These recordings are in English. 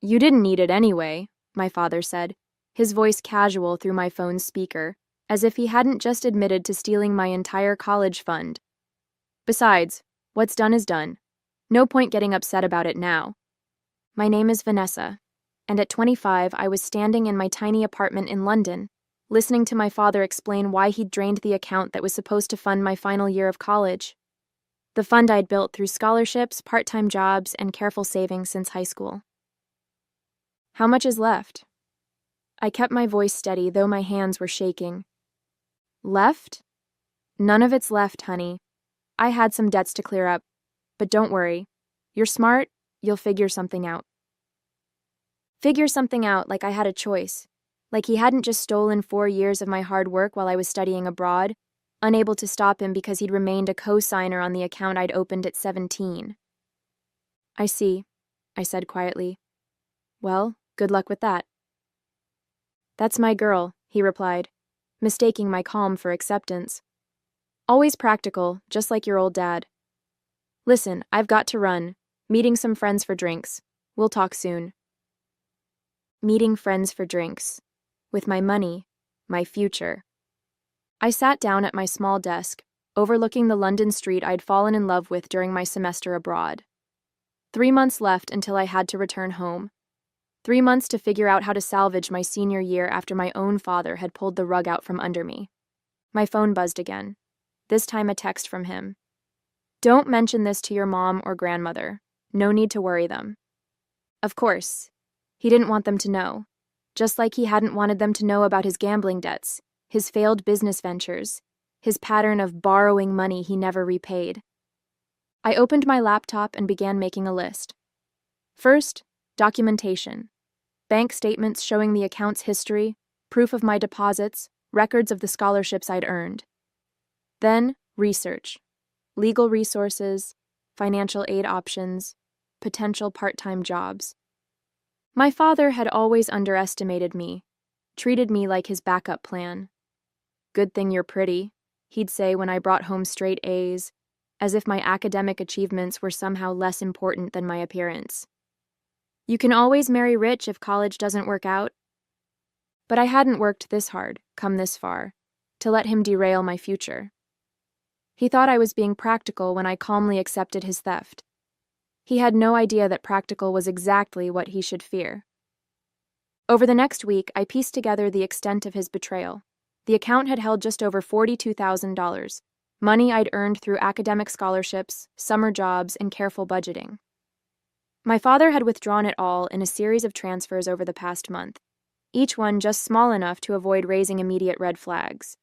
You didn't need it anyway, my father said, his voice casual through my phone's speaker, as if he hadn't just admitted to stealing my entire college fund. Besides, what's done is done. No point getting upset about it now. My name is Vanessa, and at 25 I was standing in my tiny apartment in London, listening to my father explain why he'd drained the account that was supposed to fund my final year of college. The fund I'd built through scholarships, part-time jobs, and careful saving since high school. How much is left? I kept my voice steady, though my hands were shaking. Left? None of it's left, honey. I had some debts to clear up, but don't worry. You're smart, you'll figure something out. Figure something out like I had a choice, like he hadn't just stolen 4 years of my hard work while I was studying abroad, unable to stop him because he'd remained a co-signer on the account I'd opened at 17. I see, I said quietly. Well, good luck with that. That's my girl, he replied, mistaking my calm for acceptance. Always practical, just like your old dad. Listen, I've got to run. Meeting some friends for drinks. We'll talk soon. Meeting friends for drinks. With my money, my future. I sat down at my small desk, overlooking the London street I'd fallen in love with during my semester abroad. 3 months left until I had to return home. 3 months to figure out how to salvage my senior year after my own father had pulled the rug out from under me. My phone buzzed again, this time a text from him. Don't mention this to your mom or grandmother. No need to worry them. Of course, he didn't want them to know, just like he hadn't wanted them to know about his gambling debts, his failed business ventures, his pattern of borrowing money he never repaid. I opened my laptop and began making a list. First, documentation. Bank statements showing the account's history, proof of my deposits, records of the scholarships I'd earned. Then, research. Legal resources, financial aid options, potential part-time jobs. My father had always underestimated me, treated me like his backup plan. Good thing you're pretty, he'd say when I brought home straight A's, as if my academic achievements were somehow less important than my appearance. You can always marry rich if college doesn't work out. But I hadn't worked this hard, come this far, to let him derail my future. He thought I was being practical when I calmly accepted his theft. He had no idea that practical was exactly what he should fear. Over the next week, I pieced together the extent of his betrayal. The account had held just over $42,000, money I'd earned through academic scholarships, summer jobs, and careful budgeting. My father had withdrawn it all in a series of transfers over the past month, each one just small enough to avoid raising immediate red flags.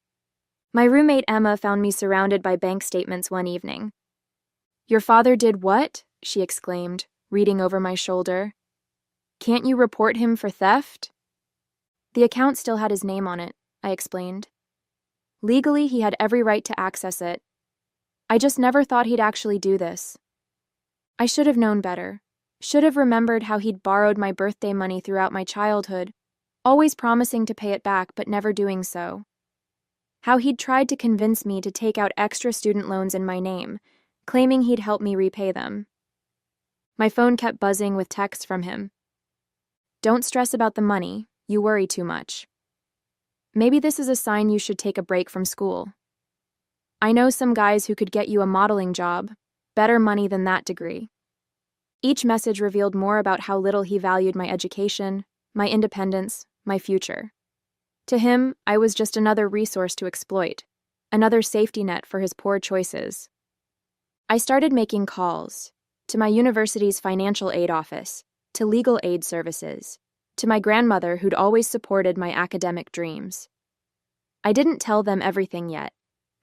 My roommate Emma found me surrounded by bank statements one evening. Your father did what? She exclaimed, reading over my shoulder. Can't you report him for theft? The account still had his name on it, I explained. Legally, he had every right to access it. I just never thought he'd actually do this. I should have known better. Should have remembered how he'd borrowed my birthday money throughout my childhood, always promising to pay it back but never doing so. How he'd tried to convince me to take out extra student loans in my name, claiming he'd help me repay them. My phone kept buzzing with texts from him. Don't stress about the money, you worry too much. Maybe this is a sign you should take a break from school. I know some guys who could get you a modeling job, better money than that degree. Each message revealed more about how little he valued my education, my independence, my future. To him, I was just another resource to exploit, another safety net for his poor choices. I started making calls to my university's financial aid office, to legal aid services, to my grandmother who'd always supported my academic dreams. I didn't tell them everything yet,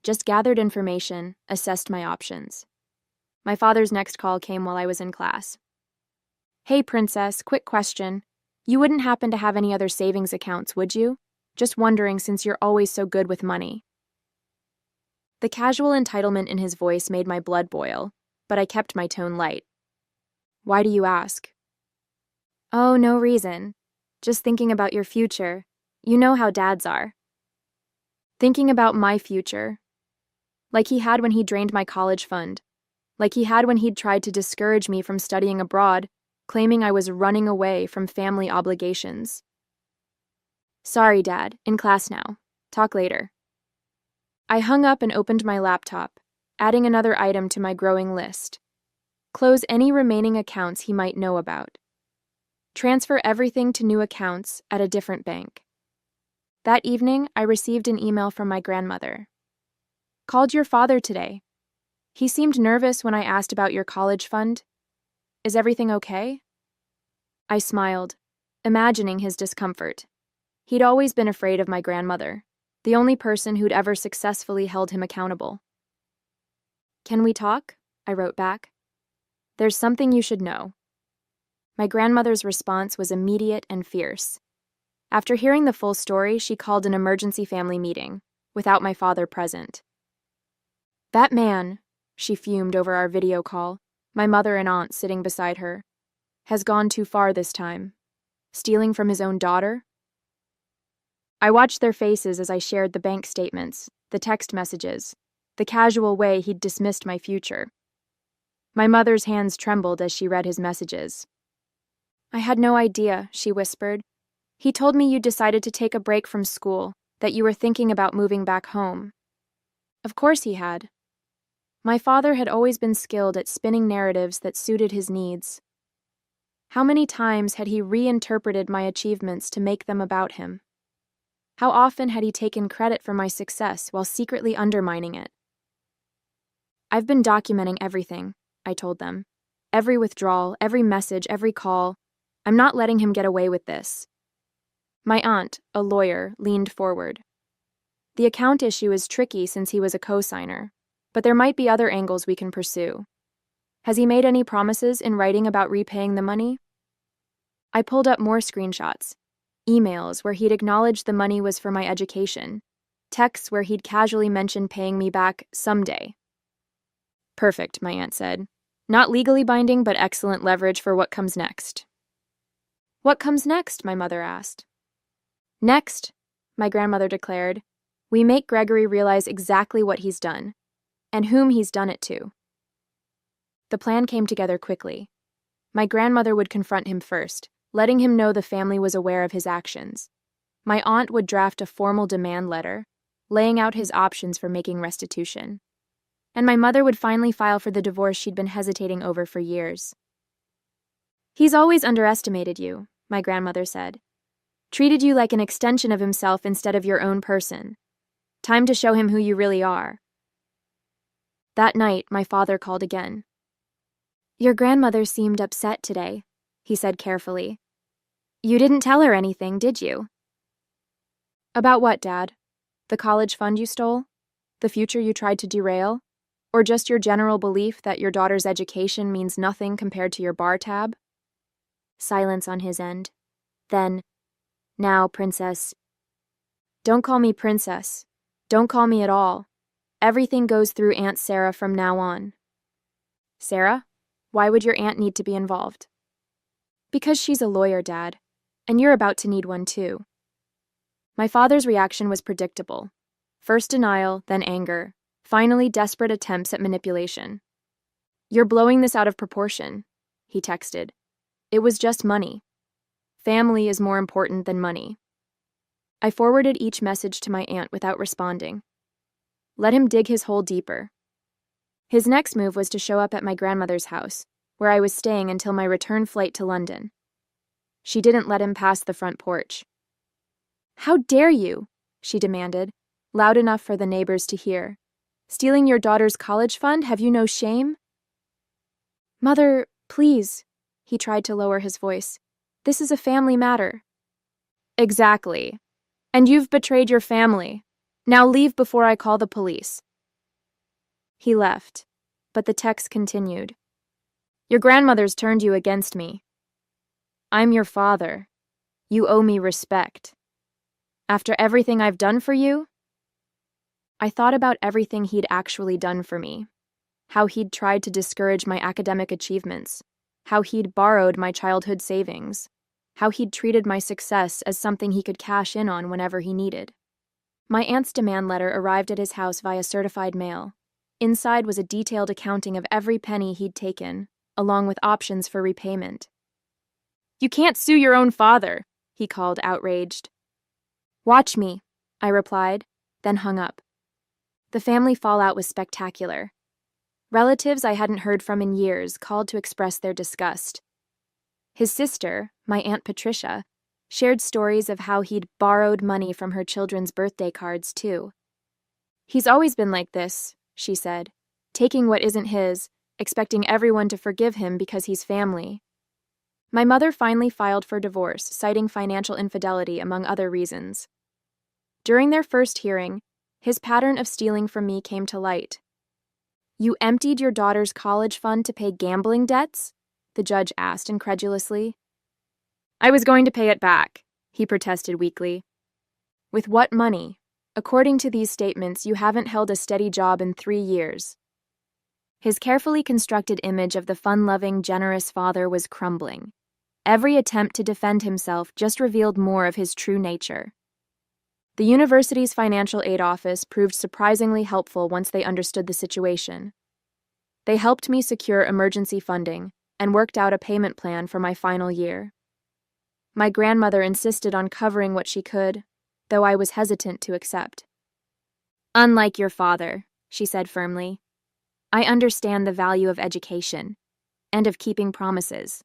just gathered information, assessed my options. My father's next call came while I was in class. Hey, princess, quick question. You wouldn't happen to have any other savings accounts, would you? Just wondering since you're always so good with money. The casual entitlement in his voice made my blood boil, but I kept my tone light. Why do you ask? Oh, no reason. Just thinking about your future. You know how dads are. Thinking about my future. Like he had when he drained my college fund. Like he had when he'd tried to discourage me from studying abroad, claiming I was running away from family obligations. Sorry, Dad, in class now. Talk later. I hung up and opened my laptop, adding another item to my growing list. Close any remaining accounts he might know about. Transfer everything to new accounts at a different bank. That evening, I received an email from my grandmother. Called your father today. He seemed nervous when I asked about your college fund. Is everything okay? I smiled, imagining his discomfort. He'd always been afraid of my grandmother, the only person who'd ever successfully held him accountable. Can we talk? I wrote back. There's something you should know. My grandmother's response was immediate and fierce. After hearing the full story, she called an emergency family meeting, without my father present. That man, she fumed over our video call, my mother and aunt sitting beside her, has gone too far this time. Stealing from his own daughter? I watched their faces as I shared the bank statements, the text messages, the casual way he'd dismissed my future. My mother's hands trembled as she read his messages. I had no idea, she whispered. He told me you decided to take a break from school, that you were thinking about moving back home. Of course he had. My father had always been skilled at spinning narratives that suited his needs. How many times had he reinterpreted my achievements to make them about him? How often had he taken credit for my success while secretly undermining it? I've been documenting everything, I told them. Every withdrawal, every message, every call. I'm not letting him get away with this. My aunt, a lawyer, leaned forward. The account issue is tricky since he was a co-signer, but there might be other angles we can pursue. Has he made any promises in writing about repaying the money? I pulled up more screenshots, emails where he'd acknowledged the money was for my education, texts where he'd casually mentioned paying me back someday. Perfect, my aunt said. Not legally binding, but excellent leverage for what comes next. What comes next? My mother asked. Next, my grandmother declared, we make Gregory realize exactly what he's done, and whom he's done it to. The plan came together quickly. My grandmother would confront him first, letting him know the family was aware of his actions. My aunt would draft a formal demand letter, laying out his options for making restitution. And my mother would finally file for the divorce she'd been hesitating over for years. He's always underestimated you, my grandmother said. Treated you like an extension of himself instead of your own person. Time to show him who you really are. That night, my father called again. Your grandmother seemed upset today, he said carefully. You didn't tell her anything, did you? About what, Dad? The college fund you stole? The future you tried to derail? Or just your general belief that your daughter's education means nothing compared to your bar tab? Silence on his end. Then, now, Princess. Don't call me Princess. Don't call me at all. Everything goes through Aunt Sarah from now on. Sarah? Why would your aunt need to be involved? Because she's a lawyer, Dad, and you're about to need one too. My father's reaction was predictable. First denial, then anger, finally desperate attempts at manipulation. You're blowing this out of proportion, he texted. It was just money. Family is more important than money. I forwarded each message to my aunt without responding. Let him dig his hole deeper. His next move was to show up at my grandmother's house, where I was staying until my return flight to London. She didn't let him pass the front porch. How dare you? She demanded, loud enough for the neighbors to hear. Stealing your daughter's college fund? Have you no shame? Mother, please. He tried to lower his voice. This is a family matter. Exactly. And you've betrayed your family. Now leave before I call the police. He left, but the text continued. Your grandmother's turned you against me. I'm your father. You owe me respect. After everything I've done for you? I thought about everything he'd actually done for me. How he'd tried to discourage my academic achievements. How he'd borrowed my childhood savings. How he'd treated my success as something he could cash in on whenever he needed. My aunt's demand letter arrived at his house via certified mail. Inside was a detailed accounting of every penny he'd taken, along with options for repayment. You can't sue your own father, he called, outraged. Watch me, I replied, then hung up. The family fallout was spectacular. Relatives I hadn't heard from in years called to express their disgust. His sister, my Aunt Patricia, shared stories of how he'd borrowed money from her children's birthday cards, too. He's always been like this, she said, taking what isn't his, expecting everyone to forgive him because he's family. My mother finally filed for divorce, citing financial infidelity, among other reasons. During their first hearing, his pattern of stealing from me came to light. You emptied your daughter's college fund to pay gambling debts? The judge asked incredulously. I was going to pay it back, he protested weakly. With what money? According to these statements, you haven't held a steady job in 3 years. His carefully constructed image of the fun-loving, generous father was crumbling. Every attempt to defend himself just revealed more of his true nature. The university's financial aid office proved surprisingly helpful once they understood the situation. They helped me secure emergency funding and worked out a payment plan for my final year. My grandmother insisted on covering what she could, though I was hesitant to accept. Unlike your father, she said firmly, I understand the value of education and of keeping promises.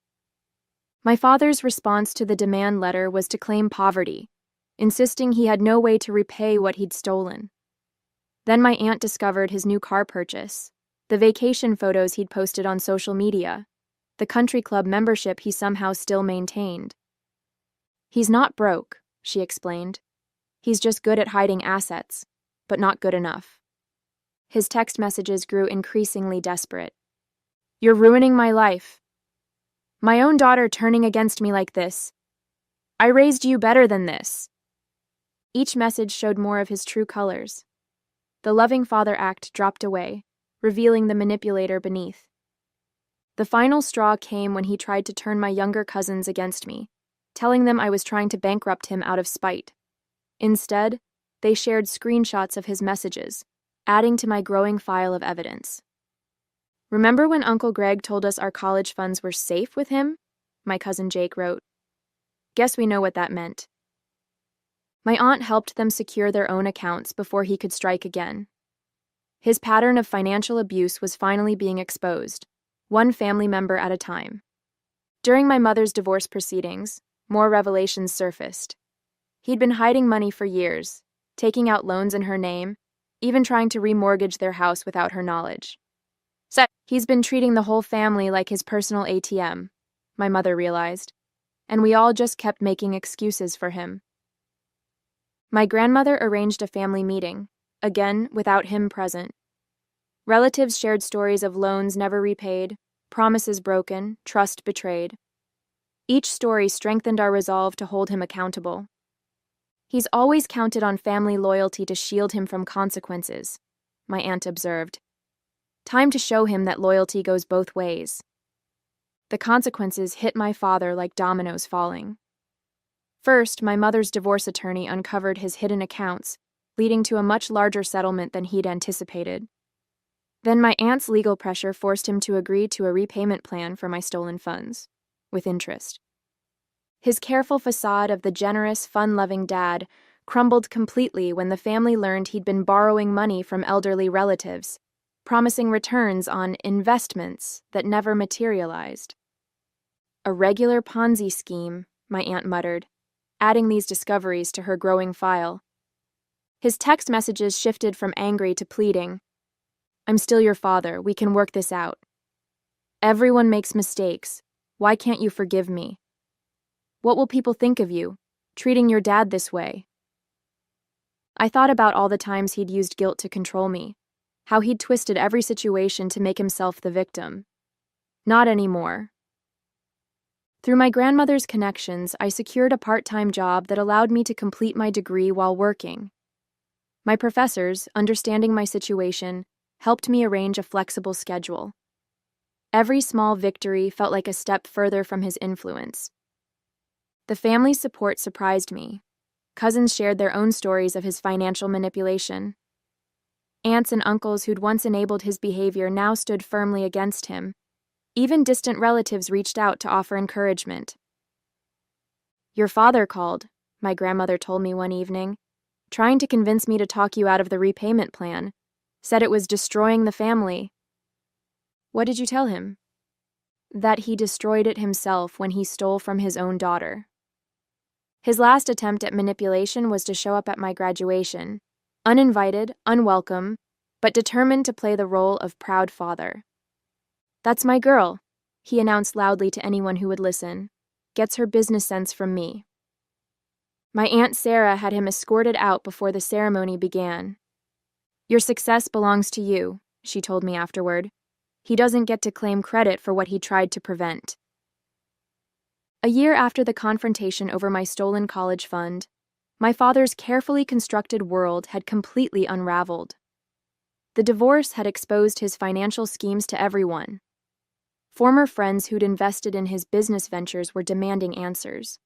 My father's response to the demand letter was to claim poverty, insisting he had no way to repay what he'd stolen. Then my aunt discovered his new car purchase, the vacation photos he'd posted on social media, the country club membership he somehow still maintained. He's not broke, she explained. He's just good at hiding assets, but not good enough. His text messages grew increasingly desperate. You're ruining my life. My own daughter turning against me like this. I raised you better than this. Each message showed more of his true colors. The loving father act dropped away, revealing the manipulator beneath. The final straw came when he tried to turn my younger cousins against me, telling them I was trying to bankrupt him out of spite. Instead, they shared screenshots of his messages, adding to my growing file of evidence. Remember when Uncle Greg told us our college funds were safe with him? My cousin Jake wrote. Guess we know what that meant. My aunt helped them secure their own accounts before he could strike again. His pattern of financial abuse was finally being exposed, one family member at a time. During my mother's divorce proceedings, more revelations surfaced. He'd been hiding money for years, taking out loans in her name, even trying to remortgage their house without her knowledge. He's been treating the whole family like his personal ATM, my mother realized, and we all just kept making excuses for him. My grandmother arranged a family meeting, again without him present. Relatives shared stories of loans never repaid, promises broken, trust betrayed. Each story strengthened our resolve to hold him accountable. He's always counted on family loyalty to shield him from consequences, my aunt observed. Time to show him that loyalty goes both ways. The consequences hit my father like dominoes falling. First, my mother's divorce attorney uncovered his hidden accounts, leading to a much larger settlement than he'd anticipated. Then my aunt's legal pressure forced him to agree to a repayment plan for my stolen funds, with interest. His careful facade of the generous, fun-loving dad crumbled completely when the family learned he'd been borrowing money from elderly relatives, promising returns on investments that never materialized. A regular Ponzi scheme, my aunt muttered, adding these discoveries to her growing file. His text messages shifted from angry to pleading. I'm still your father, we can work this out. Everyone makes mistakes, why can't you forgive me? What will people think of you, treating your dad this way? I thought about all the times he'd used guilt to control me, how he'd twisted every situation to make himself the victim. Not anymore. Through my grandmother's connections, I secured a part-time job that allowed me to complete my degree while working. My professors, understanding my situation, helped me arrange a flexible schedule. Every small victory felt like a step further from his influence. The family's support surprised me. Cousins shared their own stories of his financial manipulation. Aunts and uncles who'd once enabled his behavior now stood firmly against him. Even distant relatives reached out to offer encouragement. Your father called, my grandmother told me one evening, trying to convince me to talk you out of the repayment plan. Said it was destroying the family. What did you tell him? That he destroyed it himself when he stole from his own daughter. His last attempt at manipulation was to show up at my graduation, uninvited, unwelcome, but determined to play the role of proud father. That's my girl, he announced loudly to anyone who would listen. Gets her business sense from me. My Aunt Sarah had him escorted out before the ceremony began. Your success belongs to you, she told me afterward. He doesn't get to claim credit for what he tried to prevent. A year after the confrontation over my stolen college fund, my father's carefully constructed world had completely unraveled. The divorce had exposed his financial schemes to everyone. Former friends who'd invested in his business ventures were demanding answers.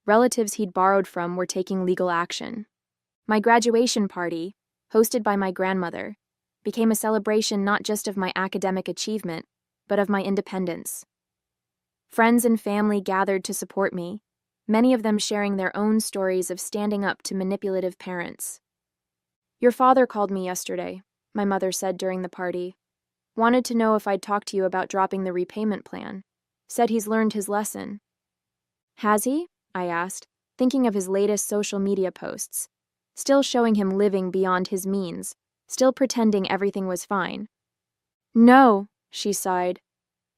Relatives he'd borrowed from were taking legal action. My graduation party, hosted by my grandmother, became a celebration not just of my academic achievement, but of my independence. Friends and family gathered to support me, many of them sharing their own stories of standing up to manipulative parents. Your father called me yesterday, my mother said during the party. Wanted to know if I'd talk to you about dropping the repayment plan. Said he's learned his lesson. Has he? I asked, thinking of his latest social media posts. Still showing him living beyond his means, still pretending everything was fine. No, she sighed.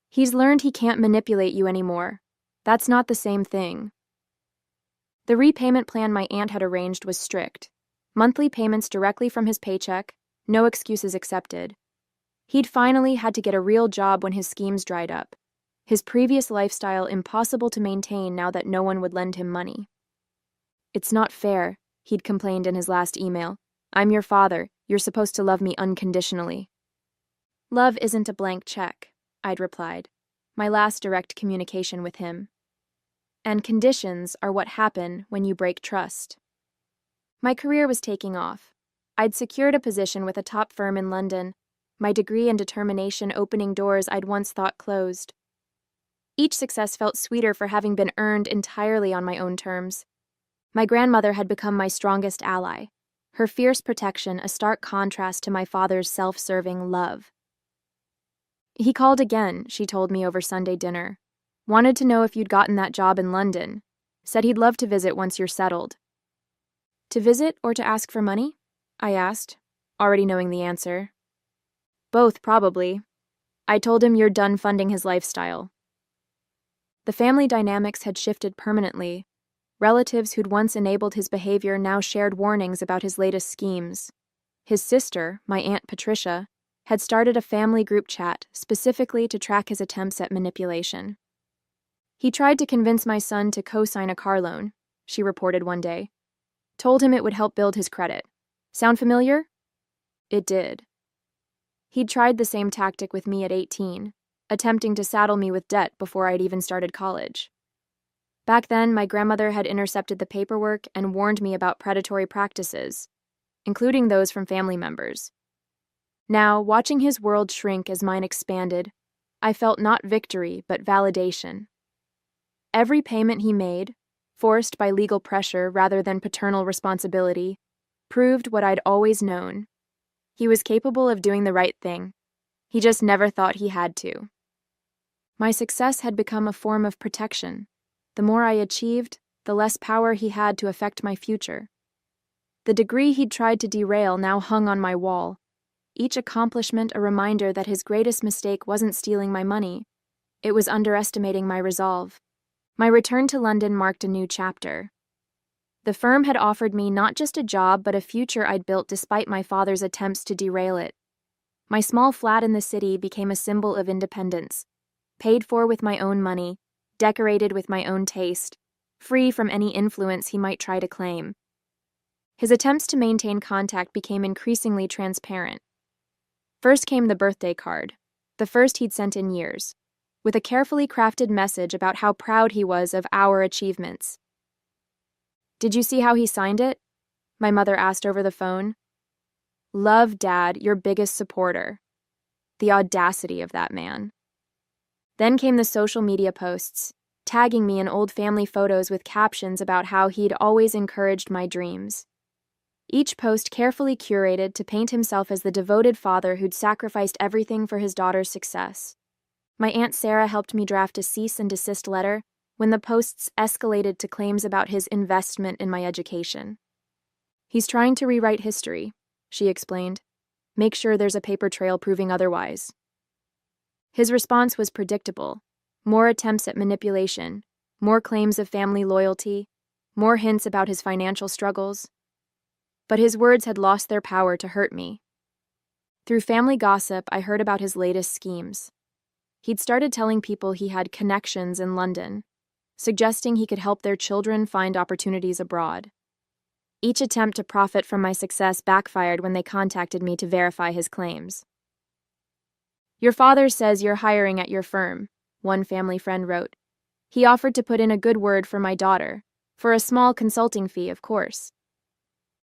He's learned he can't manipulate you anymore. That's not the same thing. The repayment plan my aunt had arranged was strict. Monthly payments directly from his paycheck, no excuses accepted. He'd finally had to get a real job when his schemes dried up. His previous lifestyle impossible to maintain now that no one would lend him money. It's not fair, he'd complained in his last email. I'm your father. You're supposed to love me unconditionally. Love isn't a blank check, I'd replied, my last direct communication with him. And conditions are what happen when you break trust. My career was taking off. I'd secured a position with a top firm in London, my degree and determination opening doors I'd once thought closed. Each success felt sweeter for having been earned entirely on my own terms. My grandmother had become my strongest ally, her fierce protection a stark contrast to my father's self-serving love. He called again, she told me over Sunday dinner. Wanted to know if you'd gotten that job in London. Said he'd love to visit once you're settled. To visit or to ask for money? I asked, already knowing the answer. Both, probably. I told him you're done funding his lifestyle. The family dynamics had shifted permanently. Relatives who'd once enabled his behavior now shared warnings about his latest schemes. His sister, my Aunt Patricia, had started a family group chat specifically to track his attempts at manipulation. He tried to convince my son to co-sign a car loan, she reported one day. Told him it would help build his credit. Sound familiar? It did. He'd tried the same tactic with me at 18, attempting to saddle me with debt before I'd even started college. Back then, my grandmother had intercepted the paperwork and warned me about predatory practices, including those from family members. Now, watching his world shrink as mine expanded, I felt not victory, but validation. Every payment he made, forced by legal pressure rather than paternal responsibility, proved what I'd always known. He was capable of doing the right thing. He just never thought he had to. My success had become a form of protection. The more I achieved, the less power he had to affect my future. The degree he'd tried to derail now hung on my wall, each accomplishment a reminder that his greatest mistake wasn't stealing my money. It was underestimating my resolve. My return to London marked a new chapter. The firm had offered me not just a job but a future I'd built despite my father's attempts to derail it. My small flat in the city became a symbol of independence, paid for with my own money, decorated with my own taste, free from any influence he might try to claim. His attempts to maintain contact became increasingly transparent. First came the birthday card, the first he'd sent in years, with a carefully crafted message about how proud he was of our achievements. Did you see how he signed it? My mother asked over the phone. Love, Dad, your biggest supporter. The audacity of that man. Then came the social media posts. tagging me in old family photos with captions about how he'd always encouraged my dreams. Each post carefully curated to paint himself as the devoted father who'd sacrificed everything for his daughter's success. My Aunt Sarah helped me draft a cease and desist letter when the posts escalated to claims about his investment in my education. "He's trying to rewrite history," she explained. "Make sure there's a paper trail proving otherwise." His response was predictable. More attempts at manipulation, more claims of family loyalty, more hints about his financial struggles. But his words had lost their power to hurt me. Through family gossip, I heard about his latest schemes. He'd started telling people he had connections in London, suggesting he could help their children find opportunities abroad. Each attempt to profit from my success backfired when they contacted me to verify his claims. "Your father says you're hiring at your firm," one family friend wrote. "He offered to put in a good word for my daughter, for a small consulting fee, of course."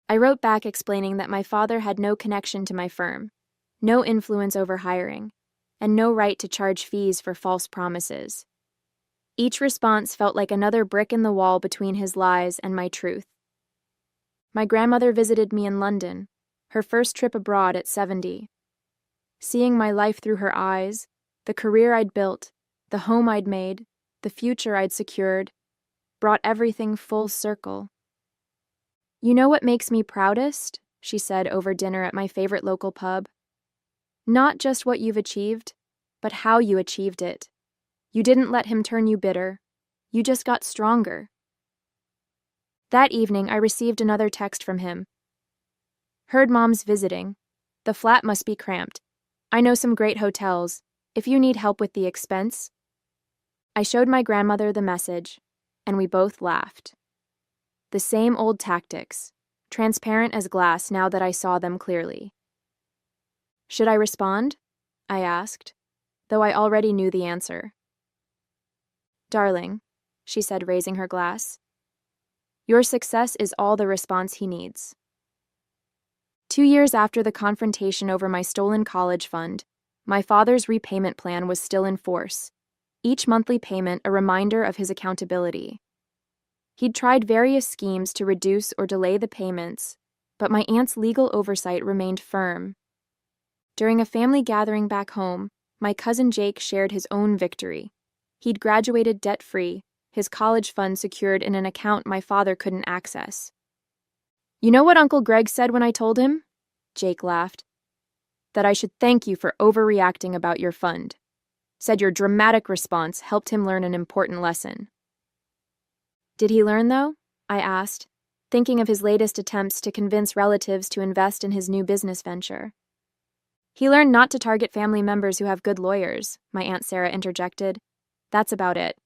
I wrote back explaining that my father had no connection to my firm, no influence over hiring, and no right to charge fees for false promises. Each response felt like another brick in the wall between his lies and my truth. My grandmother visited me in London, her first trip abroad at 70. Seeing my life through her eyes, the career I'd built, the home I'd made, the future I'd secured, brought everything full circle. "You know what makes me proudest?" she said over dinner at my favorite local pub. "Not just what you've achieved, but how you achieved it. You didn't let him turn you bitter. You just got stronger." That evening, I received another text from him. "Heard Mom's visiting. The flat must be cramped. I know some great hotels, if you need help with the expense." I showed my grandmother the message, and we both laughed. The same old tactics, transparent as glass now that I saw them clearly. "Should I respond?" I asked, though I already knew the answer. "Darling," she said, raising her glass, "your success is all the response he needs." 2 years after the confrontation over my stolen college fund, my father's repayment plan was still in force, each monthly payment a reminder of his accountability. He'd tried various schemes to reduce or delay the payments, but my aunt's legal oversight remained firm. During a family gathering back home, my cousin Jake shared his own victory. He'd graduated debt-free, his college fund secured in an account my father couldn't access. "You know what Uncle Greg said when I told him?" Jake laughed. "That I should thank you for overreacting about your fund. Said your dramatic response helped him learn an important lesson." "Did he learn, though?" I asked, thinking of his latest attempts to convince relatives to invest in his new business venture. "He learned not to target family members who have good lawyers," my Aunt Sarah interjected. "That's about it."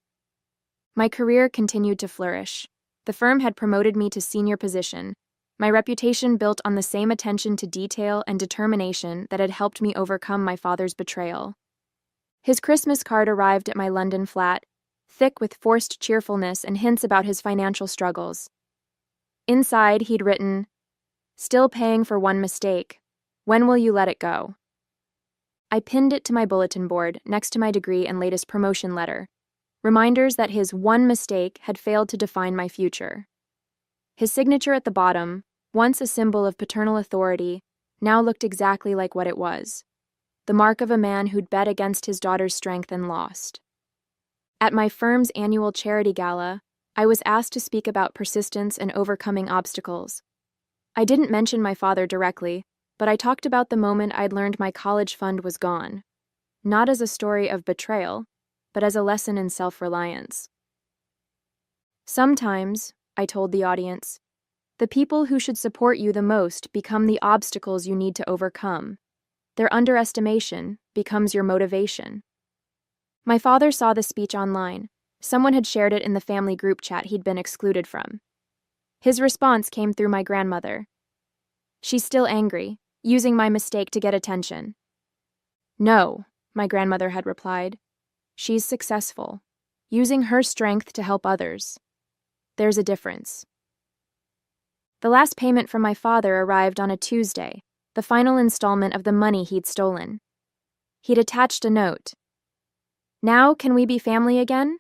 My career continued to flourish. The firm had promoted me to senior position, my reputation built on the same attention to detail and determination that had helped me overcome my father's betrayal. His Christmas card arrived at my London flat, thick with forced cheerfulness and hints about his financial struggles. Inside, he'd written, "Still paying for one mistake. When will you let it go?" I pinned it to my bulletin board next to my degree and latest promotion letter, reminders that his one mistake had failed to define my future. His signature at the bottom, once a symbol of paternal authority, now looked exactly like what it was, the mark of a man who'd bet against his daughter's strength and lost. At my firm's annual charity gala, I was asked to speak about persistence and overcoming obstacles. I didn't mention my father directly, but I talked about the moment I'd learned my college fund was gone, not as a story of betrayal, but as a lesson in self-reliance. "Sometimes," I told the audience, "the people who should support you the most become the obstacles you need to overcome. Their underestimation becomes your motivation." My father saw the speech online. Someone had shared it in the family group chat he'd been excluded from. His response came through my grandmother. "She's still angry, using my mistake to get attention." "No," my grandmother had replied. "She's successful, using her strength to help others. There's a difference." The last payment from my father arrived on a Tuesday, the final installment of the money he'd stolen. He'd attached a note. "Now can we be family again?"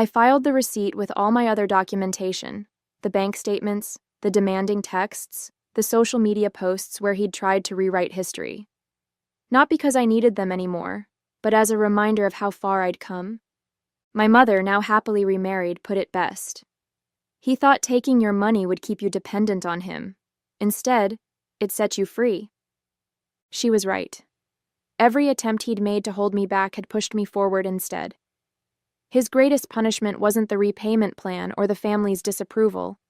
I filed the receipt with all my other documentation, the bank statements, the demanding texts, the social media posts where he'd tried to rewrite history. Not because I needed them anymore, but as a reminder of how far I'd come. My mother, now happily remarried, put it best. He thought taking your money would keep you dependent on him. Instead, it set you free. She was right. Every attempt he'd made to hold me back had pushed me forward instead. His greatest punishment wasn't the repayment plan or the family's disapproval.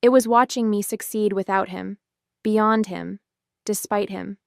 It was watching me succeed without him, beyond him, despite him.